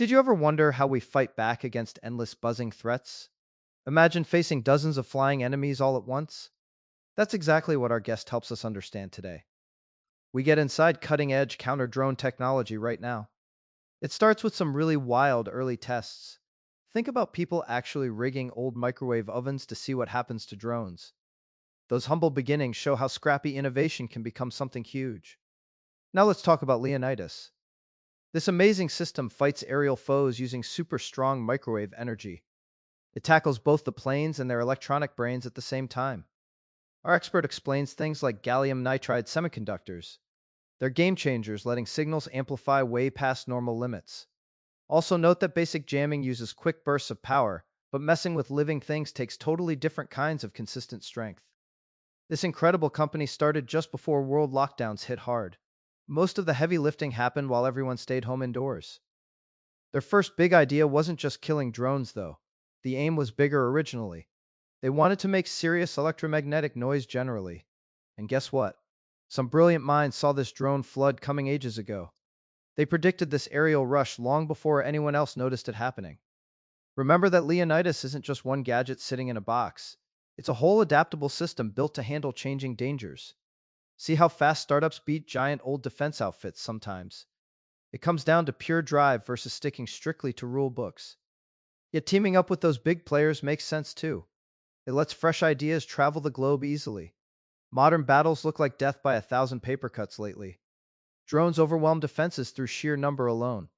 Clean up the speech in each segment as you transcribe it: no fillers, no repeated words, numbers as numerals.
Did you ever wonder how we fight back against endless buzzing threats? Imagine facing dozens of flying enemies all at once. That's exactly what our guest helps us understand today. We get inside cutting edge counter drone technology right now. It starts with some really wild early tests. Think about people actually rigging old microwave ovens to see what happens to drones. Those humble beginnings show how scrappy innovation can become something huge. Now let's talk about Leonidas. This amazing system fights aerial foes using super strong microwave energy. It tackles both the planes and their electronic brains at the same time. Our expert explains things like gallium nitride semiconductors. They're game changers, letting signals amplify way past normal limits. Also note that basic jamming uses quick bursts of power, but messing with living things takes totally different kinds of consistent strength. This incredible company started just before world lockdowns hit hard. Most of the heavy lifting happened while everyone stayed home indoors. Their first big idea wasn't just killing drones, though. The aim was bigger originally. They wanted to make serious electromagnetic noise generally. And guess what? Some brilliant minds saw this drone flood coming ages ago. They predicted this aerial rush long before anyone else noticed it happening. Remember that Leonidas isn't just one gadget sitting in a box. It's a whole adaptable system built to handle changing dangers. See how fast startups beat giant old defense outfits sometimes. It comes down to pure drive versus sticking strictly to rule books. Yet teaming up with those big players makes sense too. It lets fresh ideas travel the globe easily. Modern battles look like death by 1,000 paper cuts lately. Drones overwhelm defenses through sheer number alone.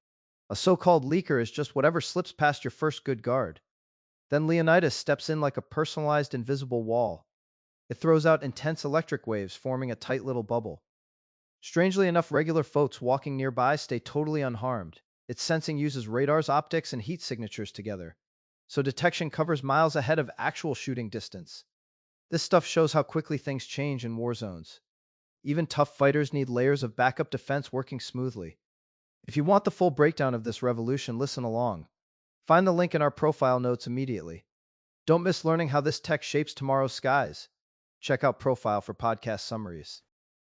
A so-called leaker is just whatever slips past your first good guard. Then Leonidas steps in like a personalized invisible wall. It throws out intense electric waves, forming a tight little bubble. Strangely enough, regular folks walking nearby stay totally unharmed. Its sensing uses radar's optics and heat signatures together, so detection covers miles ahead of actual shooting distance. This stuff shows how quickly things change in war zones. Even tough fighters need layers of backup defense working smoothly. If you want the full breakdown of this revolution, listen along. Find the link in our profile notes immediately. Don't miss learning how this tech shapes tomorrow's skies. Check out Profile for podcast summaries.